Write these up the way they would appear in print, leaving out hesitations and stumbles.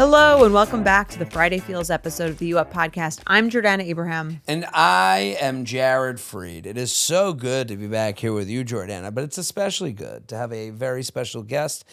Hello and welcome back to the Friday Feels episode of the U Up podcast. I'm Jordana Abraham. And I am Jared Freed. It is so good to be back here with you, Jordana, but it's especially good to have a very special guest.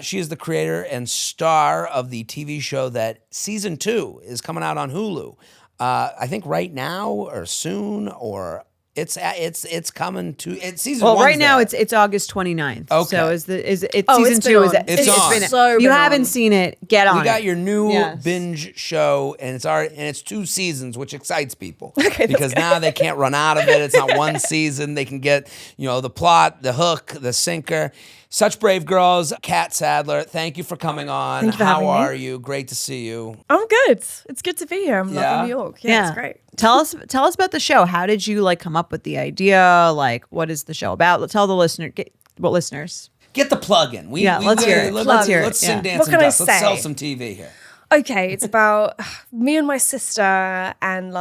She is the creator and star of the TV show that season 2 is coming out on Hulu. I think right now or soon or it's coming to it's season 1. Well, right now it's August 29th. Okay. So it's season 2 is It's on. been So you been haven't on. seen it, get on. We got it. your new Yes. binge show, and it's 2 seasons, which excites people because now they can't run out of it. It's not one season. They can get the plot, the hook, the sinker. Such brave girls. Cat Sadler, thank you for coming on. Thank you for How having me. are you? Great to see you. I'm good. It's good to be here. I'm Yeah? loving New York. Yeah, it's great. Tell us about the show. How did you come up with the idea? What is the show about? Tell the listeners. Get the plug in. Let's hear it. Let's hear it. Let's sing, Yeah. dance, What and can I dust. Let's say? sell some TV here. Okay, it's about me and my sister, and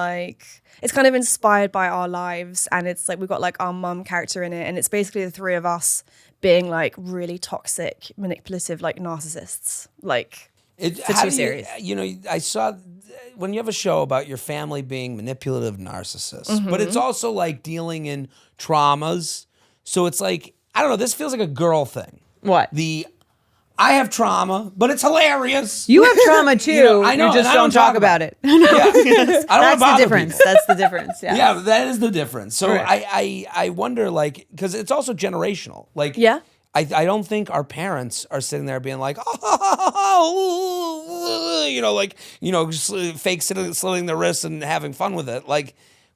it's kind of inspired by our lives, and it's we've got our mum character in it, and it's basically the 3 of us being really toxic, manipulative, narcissists. It's a 2 series. I saw when you have a show about your family being manipulative narcissists, but it's also dealing in traumas. So it's I don't know, this feels like a girl thing. What? I have trauma, but it's hilarious. You have trauma too. I know, You just and I don't talk about it. Yeah. I don't want to That's bother the difference. people. That's the difference. Yeah. Yeah, that is the difference. So Right. I wonder because it's also generational. Yeah. I don't think our parents are sitting there being just fake slitting their wrists and having fun with it.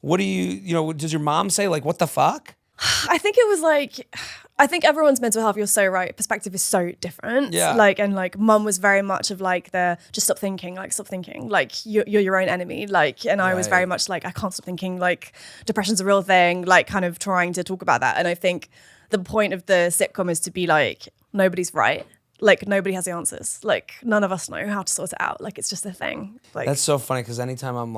What do does your mom say what the fuck? I think it was I think everyone's mental health, you're so right, perspective is so different. Yeah. And mum was very much of the just stop thinking, you're your own enemy. And I was very Right. much I can't stop thinking, depression's a real thing, kind of trying to talk about that. And I think the point of the sitcom is to be nobody's right. Nobody has the answers. None of us know how to sort it out. It's just a thing. That's so funny because anytime I'm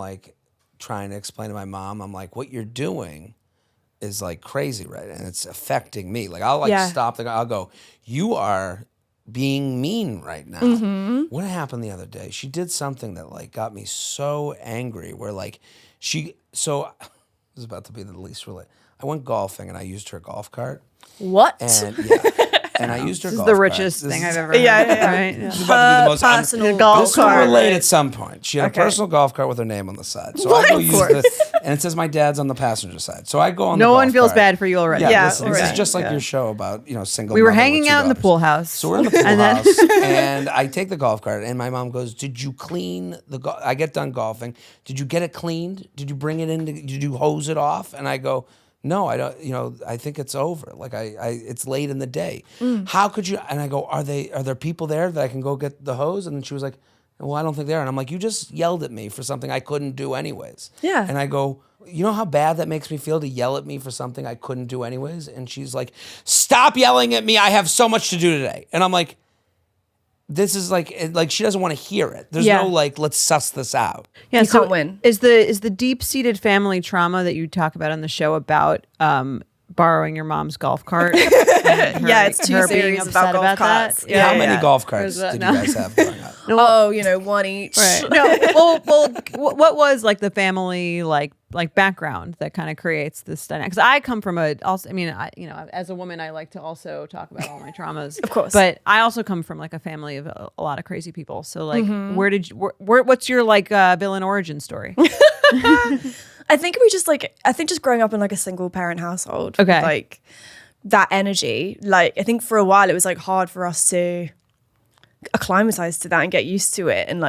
trying to explain to my mom, I'm what you're doing is crazy, right? And it's affecting me. I'll stop. I'll go, you are being mean right now. Mm-hmm. What happened the other day? She did something that got me so angry where so this is about to be the least relate. I went golfing and I used her golf cart. What? And and I used her This is golf the cart. richest This thing is- I've ever heard. Yeah. Right? Yeah. This is about to be the most personal golf This will cart. relate at some point. She had Okay. a personal golf cart with her name on the side. So I go use and it says my dad's on the passenger side. So I go on the No golf one feels cart. bad for you already. Yeah, Yeah, listen, this is already. just like your show about, single We were mother with hanging 2 out in the daughters. pool house. So we're in the pool And then- house, and I take the golf cart, and my mom goes, "Did you clean the I get done golfing. Did you get it cleaned? Did you bring it in? Did you hose it off?" And I go, "No, I don't. I think it's over. It's late in the day. How could you?" And I go, "Are there people there that I can go get the hose?" And then she was like, "Well, I don't think they are." And I'm like, "You just yelled at me for something I couldn't do anyways." Yeah. And I go, "You know how bad that makes me feel to yell at me for something I couldn't do anyways?" And she's like, "Stop yelling at me. I have so much to do today." And I'm like, this is she doesn't want to hear it. There's Yeah. no let's suss this out. Yeah, You so can't win. Is the deep-seated family trauma that you talk about on the show about borrowing your mom's golf cart? And Yeah, it's 2 her being series upset about golf carts. that? Yeah, How yeah, many yeah. golf carts There's, did no. you guys have growing up? Oh, 1 each. Right. No. Well, what was the family background that kind of creates this dynamic? Because I come from as a woman, I like to also talk about all my traumas, Of course. But I also come from a family of a lot of crazy people. So Mm-hmm. what's your villain origin story? I think we just I think just growing up in a single parent household. with, Okay. that energy. I think for a while it was hard for us to acclimatize to that and get used to it. And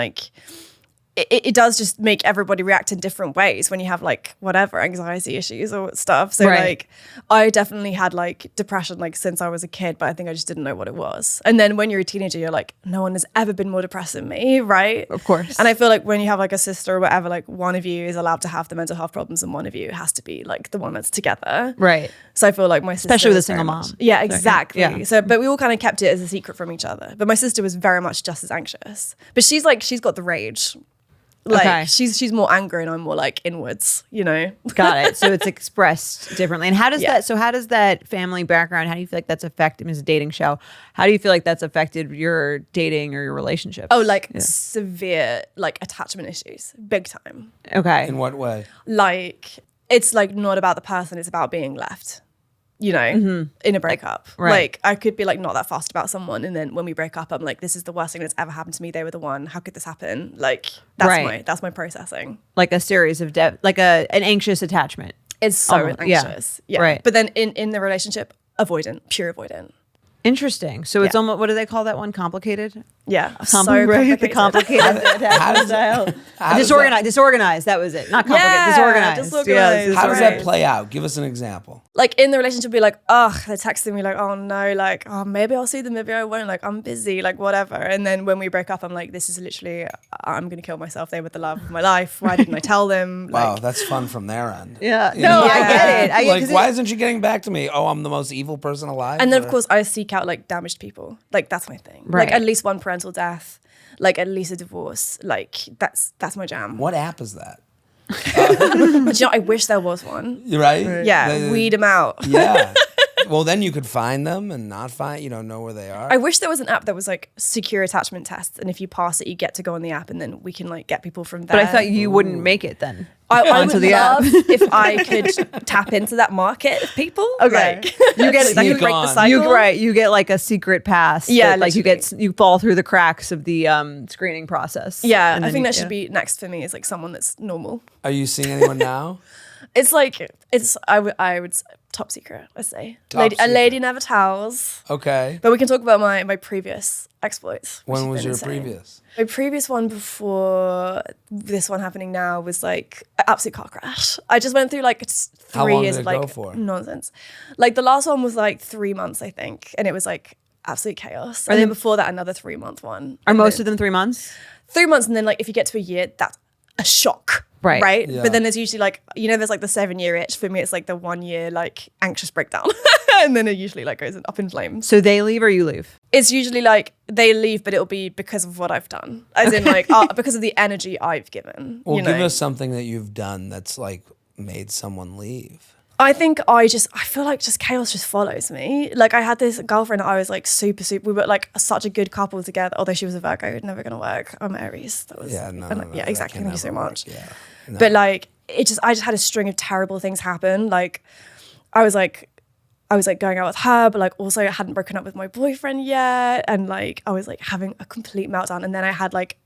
it does just make everybody react in different ways when you have anxiety issues or stuff. So Right. I definitely had depression since I was a kid, but I think I just didn't know what it was. And then when you're a teenager, you're no one has ever been more depressed than me, right? Of course. And I feel when you have a sister or whatever, one of you is allowed to have the mental health problems and one of you has to be the one that's together. Right. So I feel my sister Especially with was a single very much- mom. Yeah, exactly. Yeah. So, but we all kind of kept it as a secret from each other. But my sister was very much just as anxious. But she's got the rage. Like Okay. she's more angry and I'm more like inwards, you know. Got it. So it's expressed differently. And how does Yeah. how does that family background, how do you feel like that's affected, it's a dating show, how do you feel like that's affected your dating or your relationships? Oh, like severe like attachment issues, big time. Okay. In what way? Like it's like not about the person, it's about being left. You know, in a breakup. Right. Like I could be like not that fast about someone, and then when we break up, I'm like, this is the worst thing that's ever happened to me. They were the one. How could this happen? Like that's my processing. Like a series of like an anxious attachment. It's so Almost, yeah. anxious. Yeah. Right. But then in the relationship, avoidant, pure avoidant. Interesting. So it's Yeah. almost, what do they call that one? Complicated? Yeah. Right? The complicated How does style. how does Disorganized. That was it. Not complicated. Yeah, disorganized. disorganized. Yes, How does Right. that play out? Give us an example. Like in the relationship, be like, oh, they're texting me like, oh no, like, oh, maybe I'll see them, maybe I won't, like, I'm busy, like, whatever. And then when we break up, I'm like, this is literally, I'm gonna kill myself. They were the love of my life. Why didn't I tell them? Wow, Like, that's fun from their end. Yeah. You No, know? I get it. I get Like, 'cause why isn't she getting back to me? Oh, I'm the most evil person alive. and then Or- of course I seek out like damaged people. Like that's my thing. Right. Like at least one parental death, like at least a divorce. Like that's my jam. what app is that? But you know, I wish there was one. You right? Yeah, weed them out. Yeah. Well, then you could find them and not find. You don't know where they are. I wish there was an app that was like secure attachment tests, and if you pass it, you get to go on the app, and then we can like get people from there. But I thought you wouldn't make it then. I onto would the app. love if I could tap into that market of people. Okay. Like, You get that Sneak could break on. the cycle. You get like a secret pass. Yeah, that, like you fall through the cracks of the screening process. Yeah, And I then think you- that should be next for me is like someone that's normal. Are you seeing anyone now? It's like I would top secret. I say Top a lady secret. never tells. Okay. But we can talk about my previous exploits. which When have was been your insane. previous? My previous one before this one happening now was like an absolute car crash. I just went through like How 3 long years did of it go like for? nonsense. Like the last one was like 3 months, I think, and it was like absolute chaos. Are And they- then before that, another 3 month one. Are most of them 3 months? 3 months, and then like if you get to a year, that's a shock. Right. Right. Yeah. But then there's usually like, you know, there's like the 7-year itch. For me, it's like the 1 year like anxious breakdown. And then it usually like goes up in flames. So they leave or you leave? It's usually like they leave, but it'll be because of what I've done. As in like, because of the energy I've given. Well, you know? give us something that you've done that's like made someone leave. I think I feel like just chaos just follows me. Like I had this girlfriend that I was like super, we were like such a good couple together. Although she was a Virgo, it never gonna work. I'm Aries. That was, Yeah, no, and, no, no, yeah, that exactly. can Thank you so never work. much. Yeah. No. But like I just had a string of terrible things happen. Like I was like going out with her, but like also I hadn't broken up with my boyfriend yet, and like I was like having a complete meltdown. And then I had like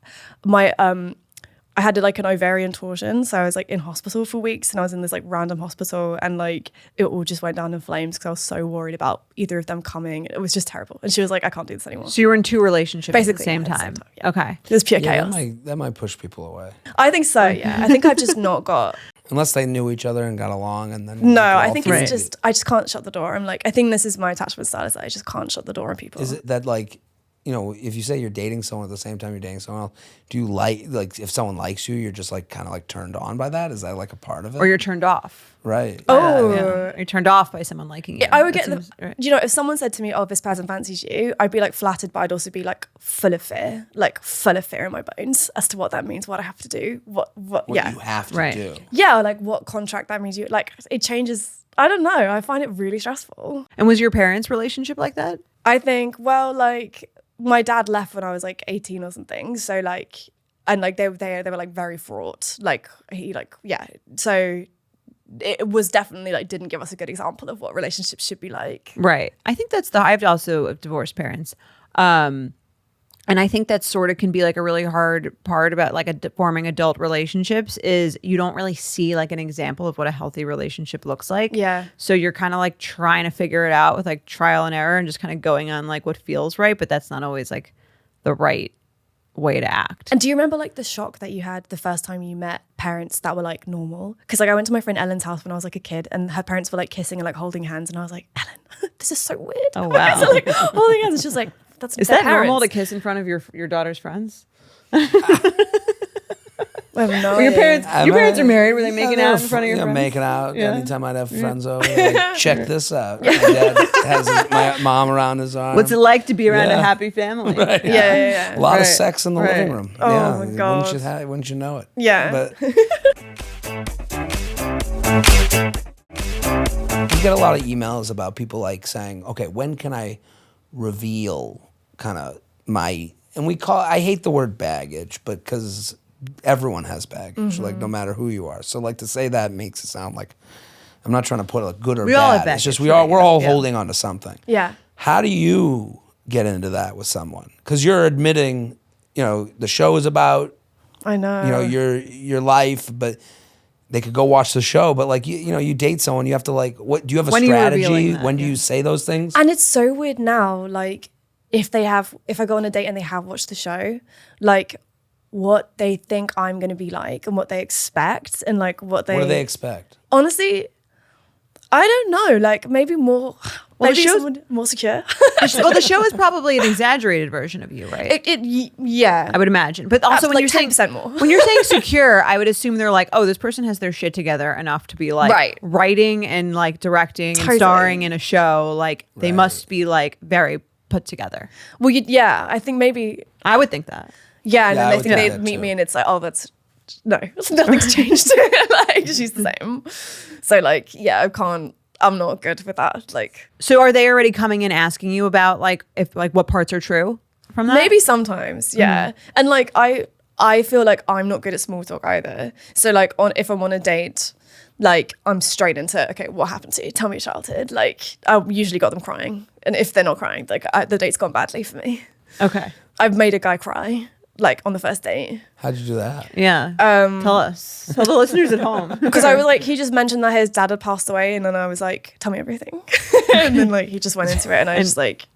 I had like an ovarian torsion, so I was like in hospital for weeks, and I was in this like random hospital, and like it all just went down in flames because I was so worried about either of them coming. It was just terrible, and she was like, "I can't do this anymore." So you were in 2 relationships at the Basically, same yeah, at the time. same time, yeah. Okay. It was pure Yeah, chaos. that might push people away. I think so. Yeah, I think I've just not got. Unless they knew each other and got along, and then No, all I think three it's of just I just can't shut the door. I'm like, I think this is my attachment style, is that I just can't shut the door on people. Is it that like, you know, if you say you're dating someone at the same time you're dating someone else, do you like if someone likes you, you're just like kind of like turned on by that? Is that like a part of it? Or you're turned off. Right. Oh. Yeah. You're turned off by someone liking you. I would That get the, seems right. you know, if someone said to me, "Oh, this person fancies you," I'd be like flattered, but I'd also be like full of fear in my bones as to what that means, what I have to do, what What yeah, you have to Right. do. yeah, like what contract that means. You like it changes. I don't know. I find it really stressful. And was your parents' relationship like that? I think, well, like my dad left when I was like 18 or something, so like, and like they were like very fraught. Like he like yeah, so. It was definitely like didn't give us a good example of what relationships should be like. Right. I think that's I've also divorced parents. And I think that sort of can be like a really hard part about like forming adult relationships is you don't really see like an example of what a healthy relationship looks like. Yeah. So you're kind of like trying to figure it out with like trial and error and just kind of going on like what feels right, but that's not always like the right way to act. And do you remember like the shock that you had the first time you met parents that were like normal? Because like I went to my friend Ellen's house when I was like a kid, and her parents were like kissing and like holding hands, and I was like, Ellen, this is so weird. Oh, wow. So, like holding hands, and she was like, "That's Is their that normal to parents." kiss in front of your daughter's friends? I have no Were your idea. parents are married? Were they making they out were in front of your friends? making out. Yeah. Anytime I'd have friends over, like, check this out. My dad has my mom around his arm. What's it like to be around a Yeah. happy family? Right. Yeah. A lot of Right. sex in the Right. living room. Oh, yeah. my God. Wouldn't you know it? Yeah. But I get a lot of emails about people like saying, okay, when can I reveal kind of my, and I hate the word baggage, but because everyone has baggage, like no matter who you are. So like to say that makes it sound like, I'm not trying to put a good or We bad. all have It's just baggage, we're right? all Yeah. holding on to something. Yeah. How do you get into that with someone? Because you're admitting, the show is about, I know. your life, but they could go watch the show. But like you date someone, you have to like, what do you have a When are you strategy? revealing that? When do Yeah. you say those things? And it's so weird now, like if I go on a date and they have watched the show, like what they think I'm going to be like and what they expect and like what What do they expect? honestly, I don't know, like maybe more, Well, maybe the show's- someone more secure. Well, the show is probably an exaggerated version of you, right? Yeah. I would imagine. But also, when like you're saying 10% more. when you're saying secure, I would assume they're like, oh, this person has their shit together enough to be like Right. writing and like directing and Totally. starring in a show. Like they Right. must be like very put together. Well, yeah, I think maybe, I would think that. yeah, and Yeah, I then they would think think they that meet too. me and it's like, oh, no, nothing's changed. Like, she's the same. So like, yeah, I'm not good with that. Like, So are they already coming in asking you about like if like what parts are true from that? maybe sometimes, yeah. And like, I feel like I'm not good at small talk either. So like, if I'm on a date, like I'm straight into, okay, what happened to you? Tell me your childhood. Like, I usually got them crying, and if they're not crying, like the date's gone badly for me. Okay. I've made a guy cry, like on the first date. How'd you do that? Yeah. Tell us. Tell the listeners at home. Because I was like, he just mentioned that his dad had passed away, and then I was like, tell me everything. And then like he just went into it, and I was just like,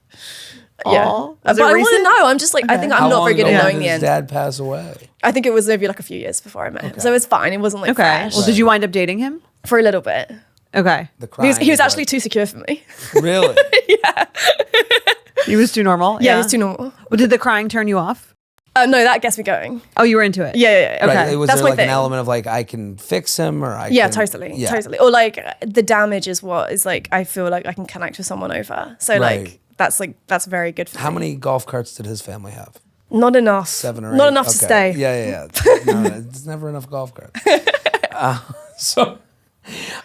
yeah. Aw. But Was it I want to recent? know. I'm just like, I think I'm How not long very good ago at knowing did the his end. dad pass away? I think it was maybe like a few years before I met him, so it's fine. It wasn't like Okay. fresh Well, did you wind up dating him? for a little bit. Okay. The He was, crying he was is actually too secure for me. like- really. He was too normal. Yeah, he was too normal. Well, did the crying turn you off? No, that gets me going. Oh, you were into it. Yeah. Okay. Right. Was That's there my like an thing. element of like I can fix him or I Yeah, can, totally. Or like the damage is what is like I feel like I can connect with someone over. So Right. like that's very good for How me. many golf carts did his family have? Not enough. 7 or 8? Not enough to Okay. stay. Yeah. No, it's never enough golf carts. So,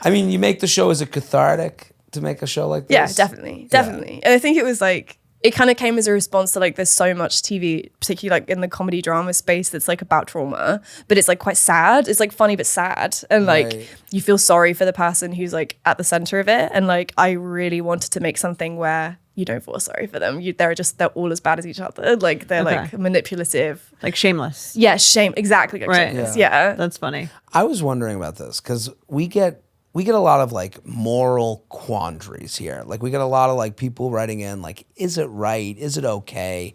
I mean, you make the show, is it cathartic to make a show like this? Yeah, definitely. And I think it was like it kind of came as a response to like there's so much TV, particularly like in the comedy drama space that's like about trauma, but it's like quite sad. It's like funny but sad, and like Right. you feel sorry for the person who's like at the center of it. And like I really wanted to make something where you don't feel sorry for them. They're all as bad as each other. Like they're Okay. like manipulative. Like Shameless. Yeah, shame. Exactly. Like Right. shameless. Yeah. That's funny. I was wondering about this because we get a lot of like moral quandaries here. Like we get a lot of like people writing in like, is it right? Is it okay?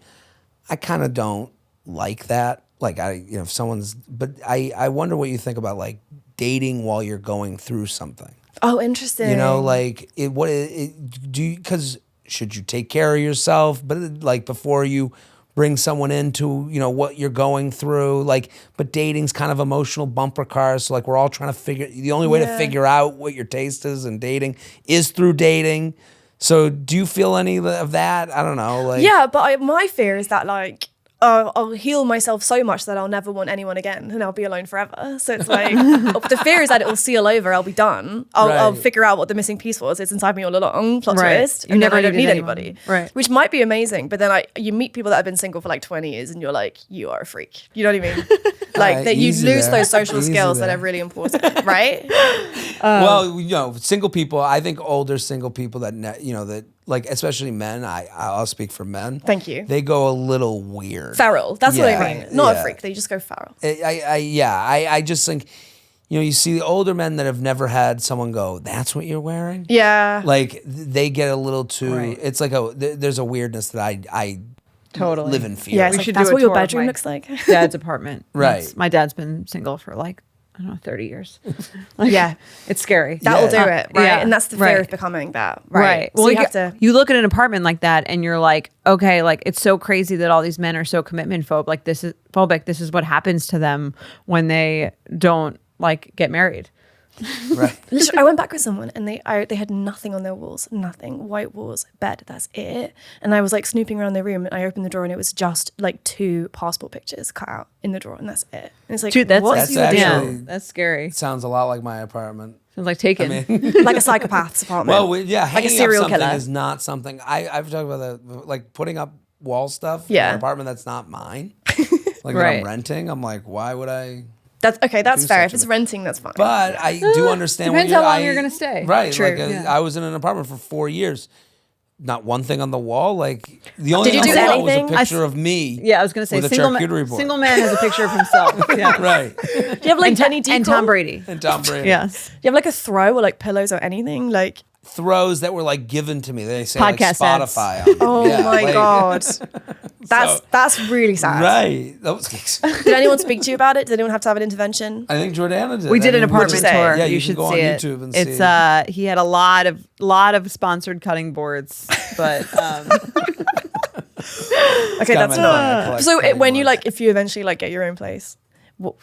I kind of don't like that. Like if someone's, but I wonder what you think about like dating while you're going through something. Oh, interesting. Like because should you take care of yourself? But like before you bring someone into, what you're going through, like, but dating's kind of emotional bumper cars. So like we're all trying to the only way to figure out what your taste is in dating is through dating. So do you feel any of that? I don't know. Like, Yeah, but my fear is that like I'll heal myself so much that I'll never want anyone again and I'll be alone forever. So it's like the fear is that it will seal over. I'll be done. I'll Right. figure out what the missing piece was. It's inside me all along. Plot Right. twist. You And never then I don't needed need anyone. anybody. Right. Which might be amazing, but then you meet people that have been single for like 20 years and you're like, you are a freak. You know what I mean? Like that you Easy lose there. those social Easy skills that there. are really important, right? well, single people. I think older single people that like especially men. I'll speak for men. Thank you. They go a little weird. Feral. That's what I mean. Not a yeah. freak. They just go feral. I just think, you see the older men that have never had someone go, that's what you're wearing? Yeah. Like they get a little too, Right. it's like there's a weirdness that I Totally. live in fear. Yeah, of. it's We like, should that's do a what your tour of bedroom my looks like. Dad's apartment. Right. My dad's been single for like I don't know, 30 years. Yeah. It's scary. That will do Yeah. it, right? Yeah. And that's the fear Right. of becoming that, Right. right? Well, So you have to. you look at an apartment like that and you're like, okay, like it's so crazy that all these men are so commitment phobic. Like this is what happens to them when they don't like get married. Right. Literally, I went back with someone and they had nothing on their walls, nothing, white walls, bed, that's it. And I was like snooping around their room and I opened the drawer and it was just like 2 passport pictures cut out in the drawer and that's it. And it's like, Dude, that's what's That's your actually- deal? that's scary. Sounds a lot like my apartment. Sounds like taken. Like a psychopath's apartment. Well, yeah, like a hanging serial up something killer. is not something I've talked about that. Like putting up wall stuff in Yeah. an apartment that's not mine. Like when Right. I'm renting, I'm like, why would I? That's okay. That's do fair. such If it's a- renting, that's fine. But I do understand. Depends when how long you're gonna stay. Right. True, Like yeah. I was in an apartment for 4 years. Not one thing on the wall. Like the only Did thing you on do the wall was a anything? picture of me. Yeah, I was gonna say with a single charcuterie board. single man has a picture of himself. Yeah. Right. Do you have like any decor? And Tom Brady. And Tom Brady. Yes. Do you have like a throw or like pillows or anything? Like, Throws that were like given to me. They say Podcast like ads. Spotify. On them. oh Yeah, my like- god, So- that's really sad. Right. That was. Did anyone speak to you about it? Did anyone have to have an intervention? I think Jordana did. We did an I mean, apartment say? tour. Yeah, you you should can go see on it. YouTube and it's see. he had a lot of sponsored cutting boards, but Okay, that's fine. so. When you like, if you eventually like get your own place,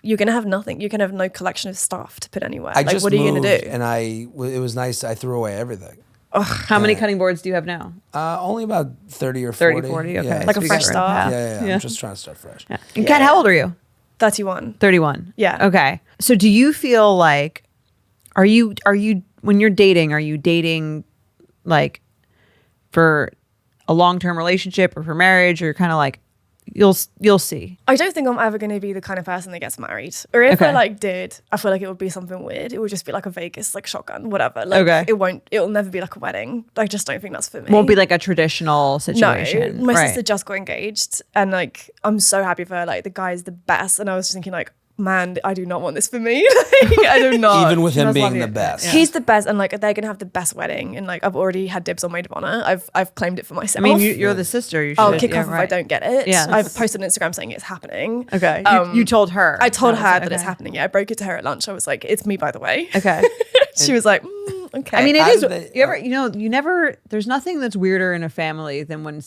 you're gonna have nothing. You can have no collection of stuff to put anywhere. I Like, just what are you moved, gonna do? and it was nice. I threw away everything. how many cutting boards do you have now? Only about 30 or 30, 40. 40, okay. Yeah, Like a So we fresh got rid of start? half. yeah. I'm just trying to start fresh. Yeah. And Kat, how old are you? 31. 31. Yeah. Okay. So do you feel like are you when you're dating, are you dating like for a long-term relationship or for marriage, or kind of like you'll see? I don't think I'm ever going to be the kind of person that gets married. Or if I Okay. like did, I feel like it would be something weird. It would just be like a Vegas, like shotgun, whatever. Like Okay. it'll never be like a wedding. I just don't think that's for me. Won't be like a traditional no, situation. my Right. sister just got engaged and like I'm so happy for her. Like the guy's the best. And I was just thinking like, man, I do not want this for me. Like, I do not. Even with him must love being the you. best. Yeah. He's the best, and like they're gonna have the best wedding, and like I've already had dibs on maid of honor. I've claimed it for I myself. mean, you're the sister. You should. I'll kick yeah, off if I right. don't get it. Yes. I've posted on Instagram saying it's happening. Okay. Um, You told her. I told That her was- that it's okay. happening. Yeah, I broke it to her at lunch. I was like, "It's me, by the way." Okay. She was like, "Okay." I mean, it How is. did they- You never. There's nothing that's weirder in a family than when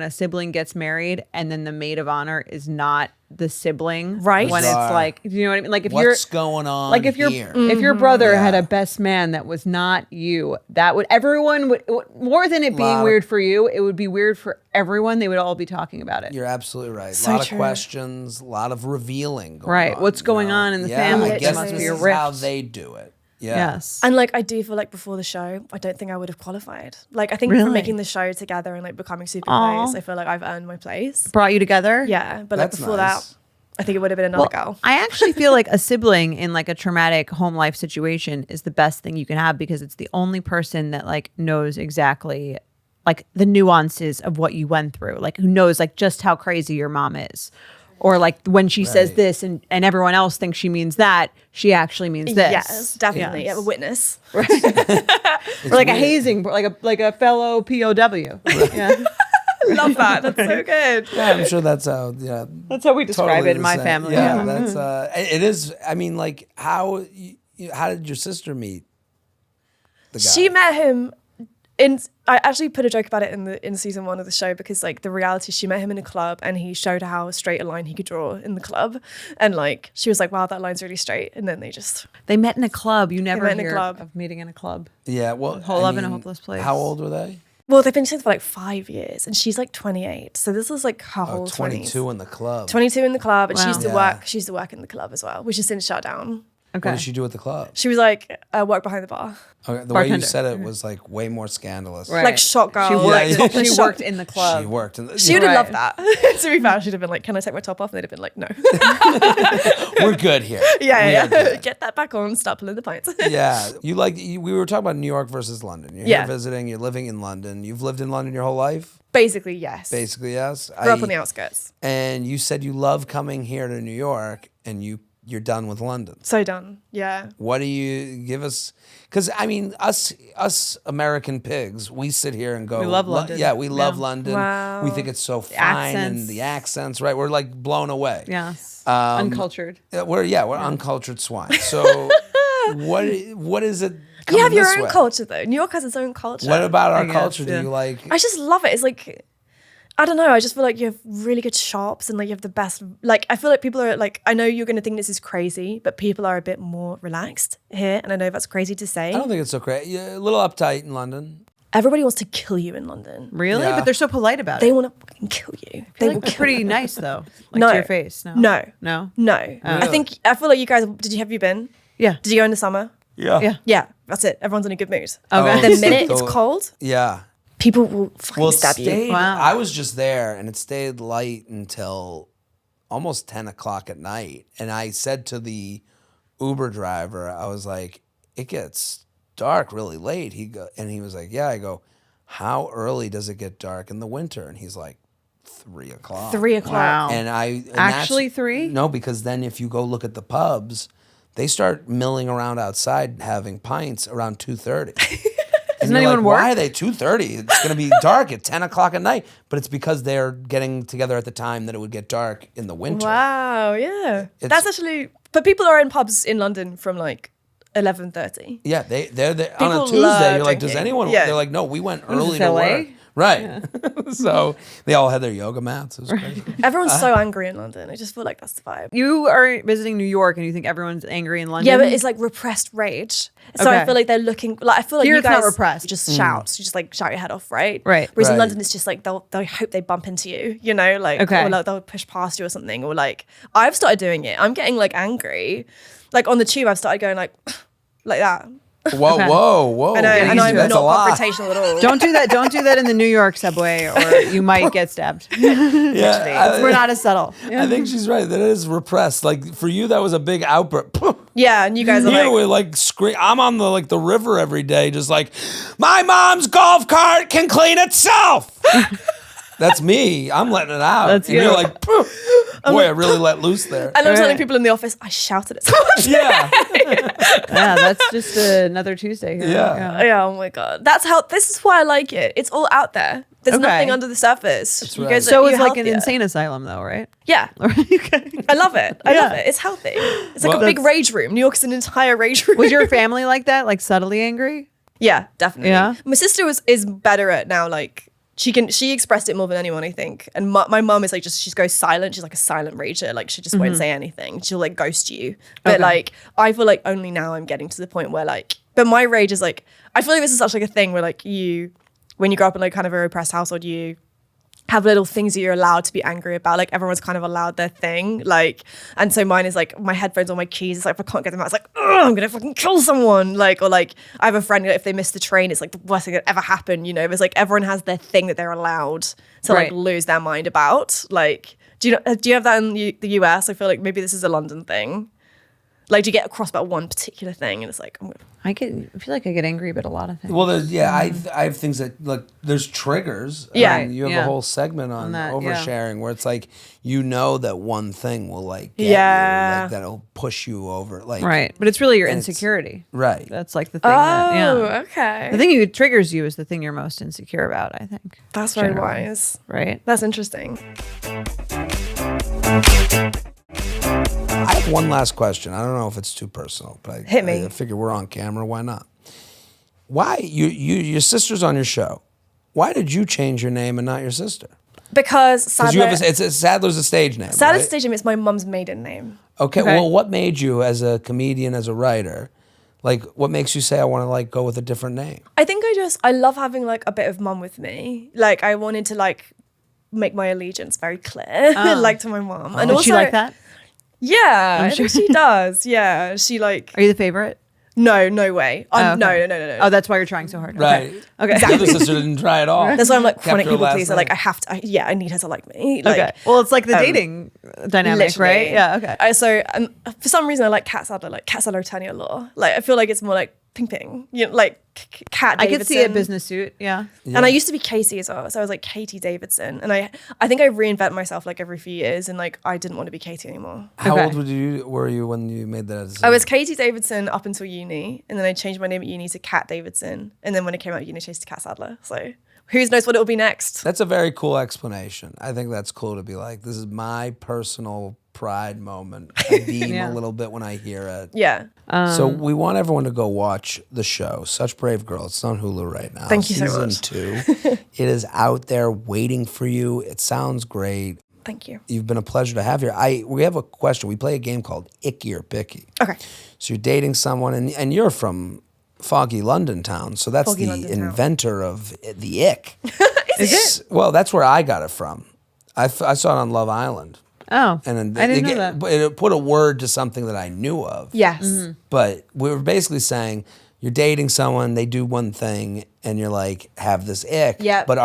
a sibling gets married and then the maid of honor is not the sibling, Right. When it's Bizarre. like, you know what I mean? Like if What's going on like if here? your brother Yeah. had a best man that was not you, that would everyone would more than it being Lot of- weird for you, it would be weird for everyone. They would all be talking about it. You're absolutely right. So a lot true. of questions, a lot of revealing going Right. on. What's you going know? on in the Yeah, family? I guess Must this be a is rift. how they do it. Yeah. Yes. And like I do feel like before the show, I don't think I would have qualified. Like I think Really? from making the show together and like becoming super Aw. close, I feel like I've earned my place. Brought you together. Yeah, but like That's before nice. that, I think it would have been another girl. I actually feel like a sibling in like a traumatic home life situation is the best thing you can have because it's the only person that like knows exactly like the nuances of what you went through, like who knows like just how crazy your mom is. Or like when she says Right. this and everyone else thinks she means that, she actually means this. Yes, definitely. Yes. Yeah, a witness. Or like a hazing, like a fellow POW. Yeah. Love that. That's so good. Yeah, I'm sure that's how. Yeah, That's how we describe totally it in the my same. family. Yeah, that's. It is. I mean, like, how did your sister meet the guy? She met him I actually put a joke about it in season 1 of the show because like the reality, she met him in a club and he showed her how straight a line he could draw in the club, and like she was like, wow, that line's really straight, and then They met in a club. You never met in a hear club. of meeting in a club. Yeah, well, Whole Love in a Hopeless Place. How old were they? well, they've been together for like 5 years and she's like 28, so this was like her whole 22 20s. in the club. 22 in the club, and she used to Wow. work. She used to work in the club as well, which has since shut down. What Okay. did she do at the club? She was like work behind the bar, Okay, the way you Bartender. said it was like way more scandalous. Right. like shot girl. She worked, Yeah, she shot- worked in the club. She worked in the, She would have Right. loved that. To be fair, she'd have been like, "Can I take my top off?" And they'd have been like, "No." We're good here. yeah, We yeah. are good. Get that back on. Stop pulling the pints. Yeah, we were talking about New York versus London. You're Yeah. here visiting. You're living in London. You've lived in London your whole life, Basically, yes. basically. Yes. Grew up on the outskirts. And you said you love coming here to New York, and you you're done with London. So done. Yeah. What do you give us? Because I mean, us American pigs, we sit here and go, We love London. Yeah, we love London. Wow. We think it's so fine accents. and the accents, right? We're like blown away. Yes. Uncultured. We're uncultured swine. So what is it? You have your this own way? culture though. New York has its own culture. What about our guess, culture yeah. do you like? I just love it. It's like, I don't know. I just feel like you have really good shops and like you have the best. Like I feel like people are like, I know you're going to think this is crazy, but people are a bit more relaxed here, and I know that's crazy to say. I don't think it's so crazy. Yeah, a little uptight in London. Everybody wants to kill you in London. Really? Yeah. But they're so polite about They it. want to fucking kill you. They will look kill pretty you. nice though. Like No. to your face. No. No. No. No. Really? I feel like you guys. Have you been? Yeah. Did you go in the summer? Yeah. Yeah. Yeah, that's it. Everyone's in a good mood. Okay. The minute it's So- cold, Yeah. people will fucking Well, it stab you. stayed. Wow. I was just there, and it stayed light until almost 10 o'clock at night. And I said to the Uber driver, I was like, "It gets dark really late." And he was like, "Yeah." I go, "How early does it get dark in the winter?" And he's like, 3 o'clock. 3 o'clock. Wow. And Actually that's- 3? No, because then if you go look at the pubs, they start milling around outside having pints around 2:30. Doesn't you're anyone like, work? why are they 2:30? It's going to be dark at 10 o'clock at night. But it's because they're getting together at the time that it would get dark in the winter. Wow, yeah. It's- That's actually, but people are in pubs in London from like 11:30. Yeah, they're on a People Tuesday. love You're like, does drinking. anyone? Yeah. They're like, no, we went is early this, to LA? work. Right. So they all had their yoga mats. It was crazy. Everyone's so angry in London. I just feel like that's the vibe. You are visiting New York and you think everyone's angry in London? Yeah, but it's like repressed rage. So I Okay. feel like they're looking like I feel like Here you it's not guys repressed. just shout. You just like shout your head off, right? Right. Whereas in Right. London it's just like they'll hope they bump into you, you know, like Okay. or like they'll push past you or something. Or like I've started doing it. I'm getting like angry. Like on the tube I've started going like that. Whoa, Okay. whoa. And I'm That's a not lot. confrontational at all. Don't do that. Don't do that in the New York subway or you might get stabbed. Yeah, We're not as subtle. I think she's right. That is repressed. Like for you, that was a big outburst. Yeah, and you guys are Here like we're like scream. I'm on the river every day, just like my mom's golf cart can clean itself. That's me. I'm letting it out. That's and you're you. like, boy, I really let loose there. and I'm telling Right. people in the office, I shouted at so much. Yeah, Yeah, that's just another Tuesday here. Yeah. Yeah, oh my god. This is why I like it. It's all out there. There's Okay. nothing under the surface. You right. guys So you're it's like an healthier. insane asylum though, right? Yeah. Okay. I love it. I love Yeah. it. It's healthy. It's like Well, a big rage room. New York's an entire rage room. Was your family like that? Like subtly angry? Yeah, definitely. Yeah? My sister is better at now, like she expressed it more than anyone, I think. And my mum is like she goes silent. She's like a silent rager. Like she just won't say anything. She'll like ghost you. But Okay. like I feel like only now I'm getting to the point where like, but my rage is like, I feel like this is such like a thing where like when you grow up in like kind of a repressed household, you have little things that you're allowed to be angry about. Like everyone's kind of allowed their thing. Like, and so mine is like my headphones or my keys. It's like if I can't get them out, it's like, "Ugh, I'm gonna fucking kill someone. Like, or like I have a friend if they miss the train, it's like the worst thing that ever happened. You know, it's like everyone has their thing that they're allowed to Right. like lose their mind about. Like, do you have that in the US? I feel like maybe this is a London thing. Like, do you get across about one particular thing and it's like, I feel like I get angry about a lot of things. well, I have things that like there's triggers. Yeah. And you have Yeah. a whole segment on that, yeah. oversharing where it's like that one thing will like get Yeah. you, like that'll push you over. Like Right. But it's really your And it's- insecurity. right. That's like the thing that, yeah. okay. The thing that triggers you is the thing you're most insecure about, I think. That's very generally. wise. Right? That's interesting. I have one last question. I don't know if it's too personal, but Hit me. I figure we're on camera. Why not? Why your sister's on your show? Why did you change your name and not your sister? Because Because Sadler, Sadler's a stage name. Sadler's right? stage name is my mum's maiden name. Okay, Okay. well, what made you, as a comedian, as a writer, like, what makes you say I want to like go with a different name? I think I love having like a bit of mum with me. Like I wanted to like make my allegiance very clear, like to my mum. And Did also, she like that? Yeah, I sure. think she does. Yeah, she like. Are you the favorite? No way. Oh, No. Oh, that's why you're trying so hard. Right. Okay. The other sister didn't try at all. That's why I'm like Kept chronic her people last pleaser. Like name. I have to. I need her to like me. Like, Okay. Well, it's like the dating dynamic, literally. right? Yeah. Okay. So for some reason I like Cat Sadler. Like Cat Sadler attorney at law. Like I feel like it's more like Ping, like Cat I Davidson. could see a business suit. Yeah. And I used to be Casey as well. So I was like Katie Davidson. And I think I reinvent myself like every few years. And like I didn't want to be Katie anymore. How Okay. old were you when you made that decision? I was Katie Davidson up until uni. And then I changed my name at uni to Cat Davidson. And then when I came out of uni, I changed to Cat Sadler. So who knows what it'll be next. That's a very cool explanation. I think that's cool to be like, this is my personal pride moment. I beam Yeah. a little bit when I hear it. Yeah. So we want everyone to go watch the show, Such Brave Girl. It's on Hulu right now. Thank you so Season much. 2. It is out there waiting for you. It sounds great. Thank you. You've been a pleasure to have here. We have a question. We play a game called Icky or Picky. Okay. So you're dating someone, and you're from foggy London town. So that's Foggy the London town. inventor of the ick. Is it? Well, that's where I got it from. I saw it on Love Island. Oh, And I didn't know that. But it put a word to something that I knew of. Yes. Mm-hmm. But we were basically saying you're dating someone, they do one thing, and you're like, have this ick. Yep. But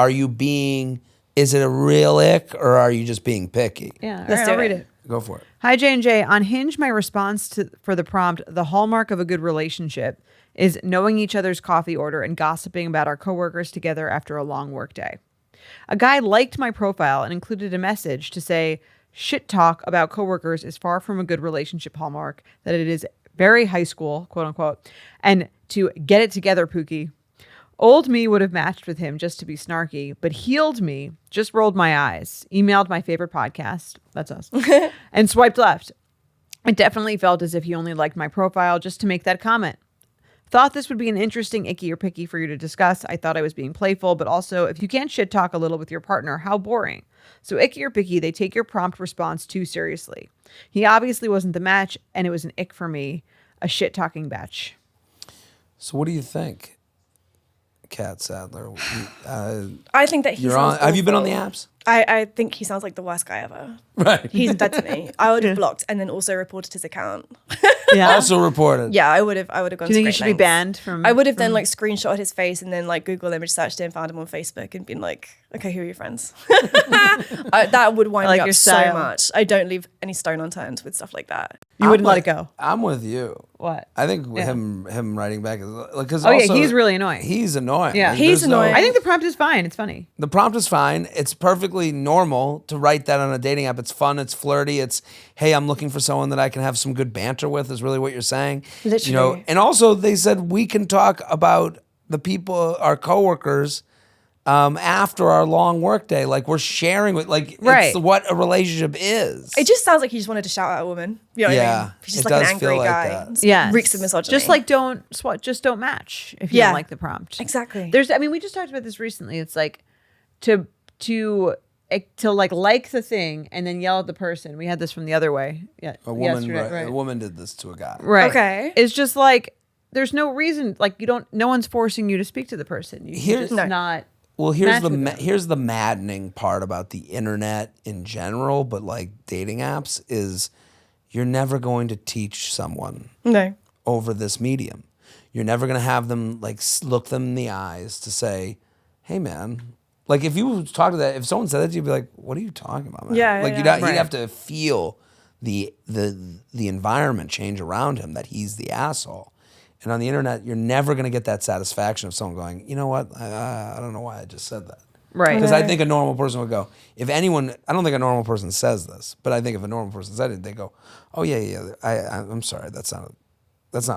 is it a real ick, or are you just being picky? Yeah. All Let's right, do I'll read it. it. Go for it. Hi, J&J. On Hinge, my response for the prompt, the hallmark of a good relationship is knowing each other's coffee order and gossiping about our coworkers together after a long workday. A guy liked my profile and included a message to say, shit talk about coworkers is far from a good relationship hallmark, that it is very high school, quote unquote, and to get it together, Pookie. Old me would have matched with him just to be snarky, but healed me just rolled my eyes, emailed my favorite podcast, that's us, and swiped left. It definitely felt as if he only liked my profile just to make that comment. Thought this would be an interesting icky or picky for you to discuss. I thought I was being playful, but also if you can't shit talk a little with your partner, how boring. So icky or picky, they take your prompt response too seriously. He obviously wasn't the match, and it was an ick for me, a shit talking batch. So what do you think, Cat Sadler? I think that he You're sounds on. Have you been on the awful. apps? I think he sounds like the worst guy ever. Right. He's dead to me. I would have blocked and then also reported his account. Yeah. Also reported. Yeah, I would have gone. Do you think he should be banned from? I would have then like screenshotted his face and then like Google image searched him, found him on Facebook, and been like, okay, who are your friends? That would wind like me your up so style. much. I don't leave any stone unturned with stuff like that. You wouldn't let it go. I'm with you. What? I think Yeah. him writing back is like because Oh, yeah, he's really annoying. He's annoying. Yeah. Like, He's there's no- annoying. I think the prompt is fine. It's funny. The prompt is fine. It's perfectly normal to write that on a dating app. It's fun. It's flirty. It's, hey, I'm looking for someone that I can have some good banter with, is really what you're saying. Literally. You know, and also they said we can talk about the people, our coworkers, after our long workday. Like we're sharing with, like, Right. it's what a relationship is. It just sounds like he just wanted to shout at a woman. You know what I Yeah, mean? He's it just like an does angry feel like guy. that. It's Yeah. reeks of misogyny. Just like just don't match if you Yeah. don't like the prompt. Exactly. We just talked about this recently. It's like to like the thing and then yell at the person. We had this from the other way. Yeah. A woman, yesterday, right. a woman did this to a guy. Right. Okay. It's just like there's no reason. Like no one's forcing you to speak to the person. You can Here's- just No. not. Well, here's match with them. here's the maddening part about the internet in general, but like dating apps is you're never going to teach someone No. over this medium. You're never going to have them like look them in the eyes to say, "Hey, man." Like if you talk to that, if someone said that to you, you'd be like, "What are you talking about, man?" Yeah, like yeah. you'd have to feel the environment change around him that he's the asshole. And on the internet, you're never going to get that satisfaction of someone going, "You know what? I don't know why I just said that." Right. Because I think a normal person would go, if anyone, I don't think a normal person says this, but I think if a normal person said it, they go, "Oh yeah, I'm sorry, that's not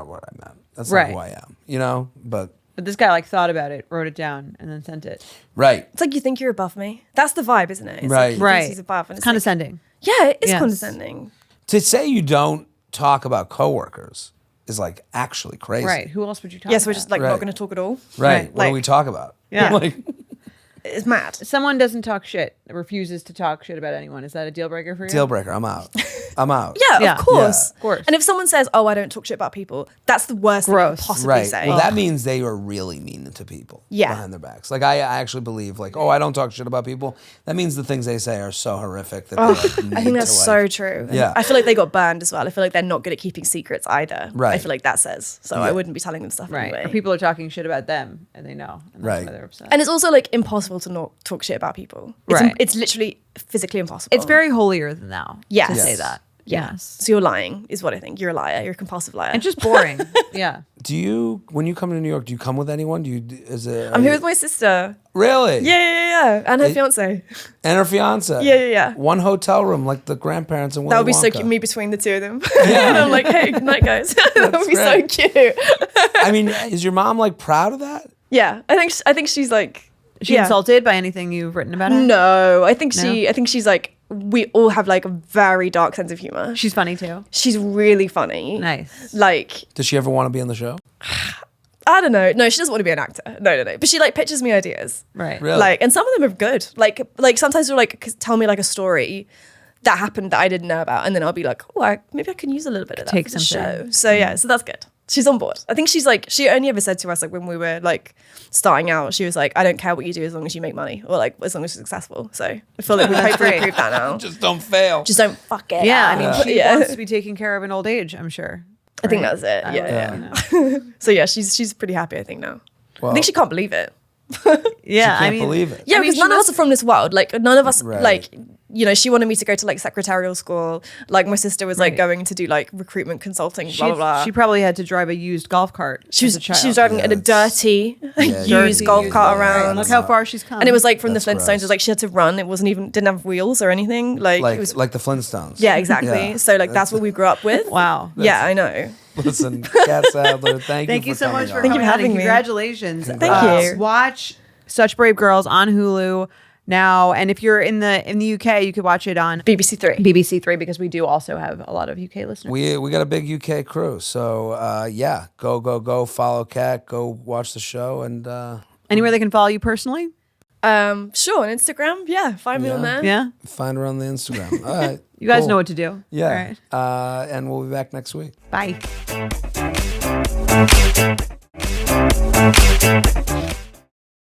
what I meant. That's Right. not who I am," you know. But But this guy like thought about it, wrote it down, and then sent it. right, It's like you think you're above me. That's the vibe, isn't it? It's Right. Like he Right. thinks he's above. And It's it's like, condescending. yeah, it is Yes. condescending. to say you don't talk about coworkers is like actually crazy. Right. Who else would you talk Yes, about? we're just like Right. not going to talk at all. Right. What do Like- we talk about? Yeah. like It's mad. Someone doesn't talk shit, refuses to talk shit about anyone. Is that a deal breaker for you? deal breaker. I'm out. I'm out. Yeah, Yeah. of course. Yeah. Of course. And if someone says, "Oh, I don't talk shit about people," that's the worst thing you Gross. could possibly Right. say. Well, that means they are really mean to people Yeah. behind their backs. Like I actually believe, like, oh, I don't talk shit about people. That means the things they say are so horrific that they, like, I need think that's to, so like- true. And Yeah. I feel like they got burned as well. I feel like they're not good at keeping secrets either. Right. I feel like that says. So Yeah. I wouldn't be telling them stuff Right. anyway. Or people are talking shit about them and they know. And that's Right. why they're upset. And it's also like impossible to not talk shit about people. It's, Right. it's literally physically impossible. It's very holier than thou to Yes. say Yes. that. Yes. So you're lying, is what I think. You're a liar. You're a compulsive liar. And just boring. Yeah. Do you, when you come to New York, do you come with anyone? I'm here with my sister. Really? Yeah. And her fiance. And her fiance. Yeah. One hotel room, like the grandparents and That would be so cute, me between the two of them. And I'm like, hey, good night, guys. That would be great. so cute. I mean, is your mom like proud of that? Yeah, I think she's like. Is she insulted by anything you've written about her? No, I think she's like, we all have like a very dark sense of humor. She's funny too. She's really funny. Nice. Like, Does she ever want to be on the show? I don't know. No, she doesn't want to be an actor. No. But she like pitches me ideas. Right. Really? Like, and some of them are good. Like sometimes she'll like tell me like a story that happened that I didn't know about, and then I'll be like, oh, maybe I can use a little bit of that Take for the something. show. So yeah, so that's good. She's on board. I think she's like, she only ever said to us like when we were like starting out, she was like, I don't care what you do as long as you make money, or like as long as you're successful. So I feel like we hopefully proved that now. Just don't fail. Just don't fuck it. Yeah. up. I mean, she wants to be taken care of in old age, I'm sure. I think Right? that's it. Yeah. You know. So yeah, she's pretty happy, I think, now. Well, I think she can't believe it. Yeah. can't I mean, believe it. Yeah, I mean, because she none of must- us are from this world. Like none of us Right. like, you know, she wanted me to go to like secretarial school. Like my sister was like Right. going to do like recruitment consulting, blah blah blah. She probably had to drive a used golf cart. She was as a child. driving in a dirty used dirty golf used cart golf around. cart. Look how far she's come. And it was like from That's the Flintstones. gross. It was like she had to run. It didn't have wheels or anything. Like it was. like the Flintstones. Yeah, exactly. Yeah. So like that's what we grew up with. wow. Yeah, I know. Listen, Cat Sadler, thank you for so coming much for on. Thank you for coming on, and having me. Congratulations. Thank you. Watch Such Brave Girls on Hulu now, and if you're in the UK, you could watch it on BBC Three. BBC Three because we do also have a lot of UK listeners. We got a big UK crew, so yeah, go follow Cat, go watch the show, and Anywhere they can follow you personally? Sure, on Instagram. Yeah, find me on there. Yeah. find her on the Instagram. All right, You guys cool. know what to do. Yeah, All right. and we'll be back next week. Bye.